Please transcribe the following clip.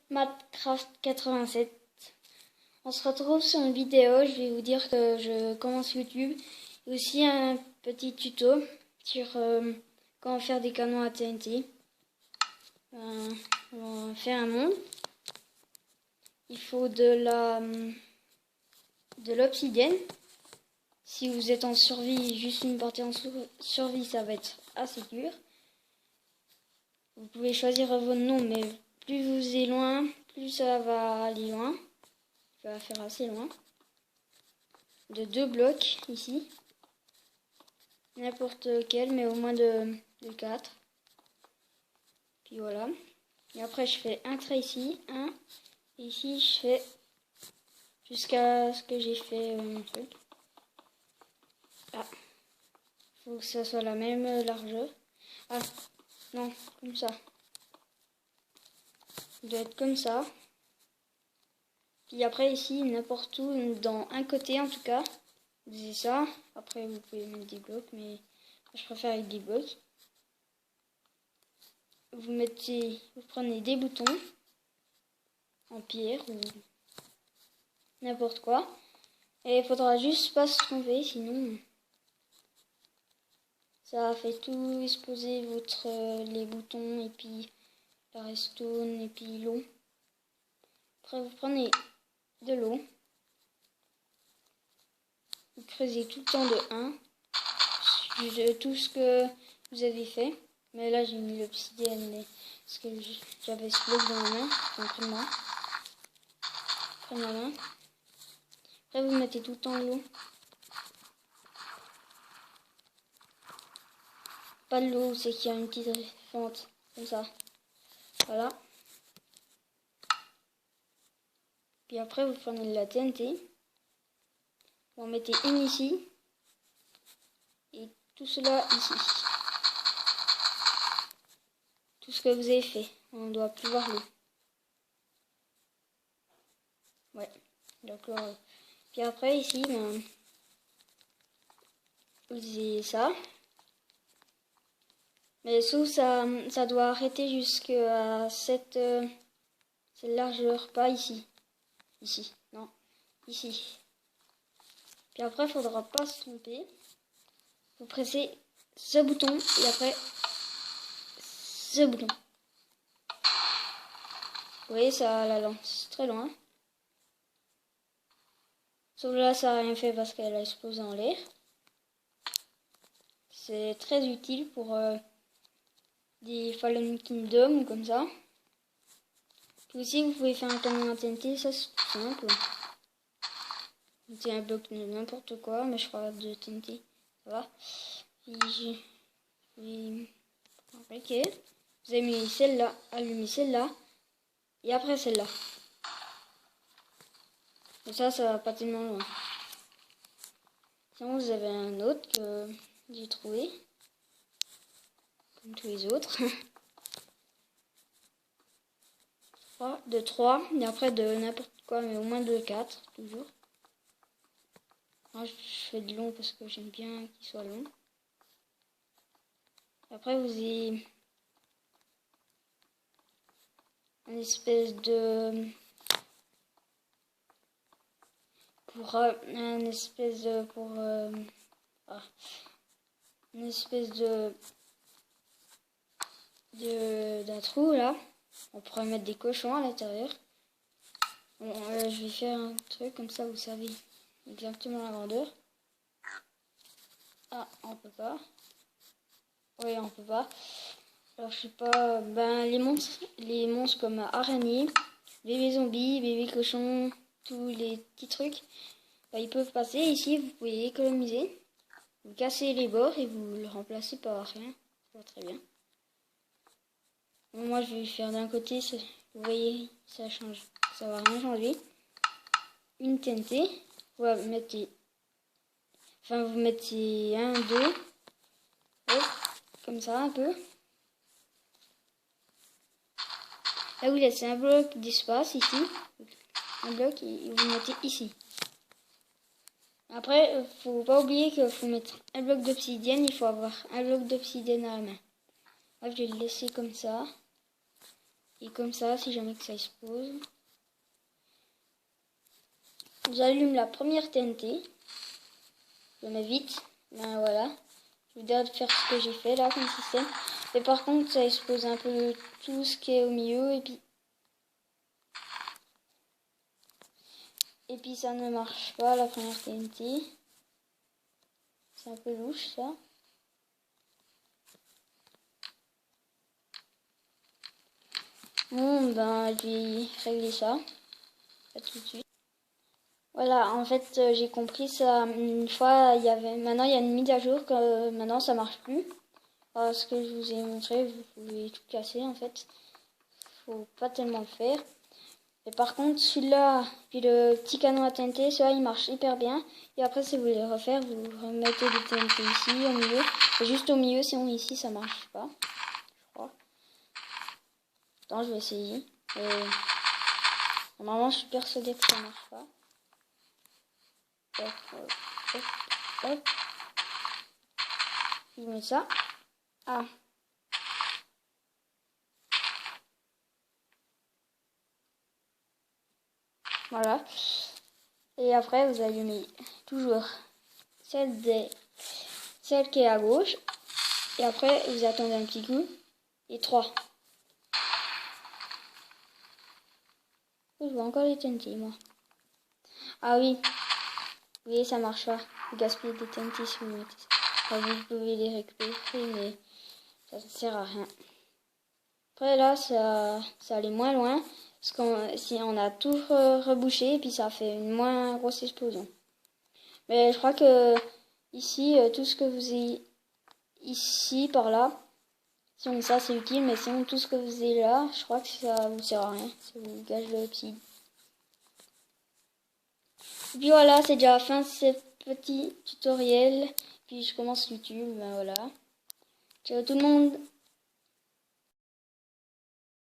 Madcraft 87. On se retrouve sur une vidéo. Je vais vous dire que je commence YouTube. Et aussi un petit tuto sur comment faire des canons à TNT. On va faire un monde. Il faut de l'obsidienne. Si vous êtes en survie, juste une partie en survie, ça va être assez dur. Vous pouvez choisir votre nom, mais plus vous êtes loin, plus ça va aller loin. Ça va faire assez loin. De 2 blocs ici. N'importe quel, mais au moins de 4. Puis voilà. Et après, je fais un trait ici, un. Et ici, je fais jusqu'à ce que j'ai fait mon truc. Ah. Faut que ça soit la même largeur. Ah, non, comme ça. Il doit être comme ça. Puis après ici, n'importe où, dans un côté en tout cas, vous faisiez ça. Après vous pouvez mettre des blocs, mais je préfère avec des blocs. Vous prenez des boutons en pierre ou n'importe quoi. Et il faudra juste pas se tromper, sinon ça fait tout exploser les boutons et puis la redstone et puis l'eau. Après vous prenez de l'eau. Vous creusez tout le temps de 1. De tout ce que vous avez fait. Mais là j'ai mis l'obsidienne parce que j'avais ce bloc dans la main. Donc prenez ma main. Après vous mettez tout le temps de l'eau. Pas de l'eau, c'est qu'il y a une petite fente. Comme ça. Voilà. Puis après vous prenez de la TNT. Vous en mettez une ici. Et tout cela ici. Tout ce que vous avez fait. On doit plus voir l'eau. Ouais. D'accord. Puis après ici, ben, vous avez ça. Mais sous ça doit arrêter jusqu'à cette largeur. Pas ici. Ici. Non. Ici. Puis après, il faudra pas se tromper. Vous pressez ce bouton et après ce bouton. Vous voyez, ça la lance très loin. Sauf là, ça n'a rien fait parce qu'elle a explosé en l'air. C'est très utile pour des Fallen Kingdom ou comme ça. Puis aussi, vous pouvez faire un canon à TNT, ça c'est tout simple. C'est un bloc de n'importe quoi, mais je crois de TNT. Ça va. Ok. Vous avez mis celle-là, allumé celle-là. Et après celle-là. Et ça va pas tellement loin. Sinon, vous avez un autre que j'ai trouvé. Comme tous les autres. De 3. Et après de n'importe quoi, mais au moins de 4. Toujours. Moi, je fais de long parce que j'aime bien qu'il soit long. Après, vous avez une espèce de... une espèce d'un trou là. On pourrait mettre des cochons à l'intérieur. Bon, je vais faire un truc comme ça, vous savez exactement la grandeur. Ah, on peut pas. Oui, on peut pas. Alors je sais pas. Ben les monstres comme araignées, bébé zombies, bébé cochons, tous les petits trucs. Ben, ils peuvent passer. Ici, vous pouvez économiser. Vous cassez les bords et vous le remplacez par rien. Ça va très bien. Bon, moi, je vais faire d'un côté. Vous voyez, ça change. Ça va rien changer. Une TNT. Vous mettez 1, 2. Hop, comme ça, un peu. Là, vous laissez un bloc d'espace ici. Un bloc et vous mettez ici. Après, faut pas oublier qu'il faut mettre un bloc d'obsidienne. Il faut avoir un bloc d'obsidienne à la main. Là, je vais le laisser comme ça. Et comme ça, si jamais que ça explose, j'allume la première TNT. Je mets vite. Ben voilà. Je vais déjà faire ce que j'ai fait là comme système. Et par contre, ça explose un peu tout ce qui est au milieu. Et puis ça ne marche pas, la première TNT. C'est un peu louche ça. Bon, ben je vais régler ça. Pas tout de suite. Voilà, en fait, j'ai compris ça une fois. Maintenant, il y a une mise à jour que maintenant ça marche plus. Ce que je vous ai montré, vous pouvez tout casser en fait. Faut pas tellement le faire. Et par contre, celui-là, puis le petit canon à TNT, celui-là, il marche hyper bien. Et après, si vous voulez le refaire, vous remettez des TNT ici, au milieu. Et juste au milieu, sinon ici, ça marche pas. Je crois. Attends, je vais essayer. Normalement, je suis persuadée que ça marche pas. Hop, hop, hop, hop. Je mets ça. Ah. Voilà. Et après, vous allumez toujours celle qui est à gauche. Et après, vous attendez un petit coup. Et 3. Je vois encore les TNT, moi. Ah oui. Vous voyez, ça marche pas. Vous gaspillez des TNT si vous mettez ça. Enfin, vous pouvez les récupérer, mais ça ne sert à rien. Après, là, ça allait moins loin. Parce que si on a tout rebouché, et puis ça fait une moins grosse explosion. Mais je crois que ici, tout ce que vous avez ici, par là, sinon ça c'est utile, mais sinon tout ce que vous avez là, je crois que ça vous sert à rien. Ça vous gâche le psy. Et puis voilà, c'est déjà la fin de ce petit tutoriel. Puis je commence YouTube, ben voilà. Ciao tout le monde!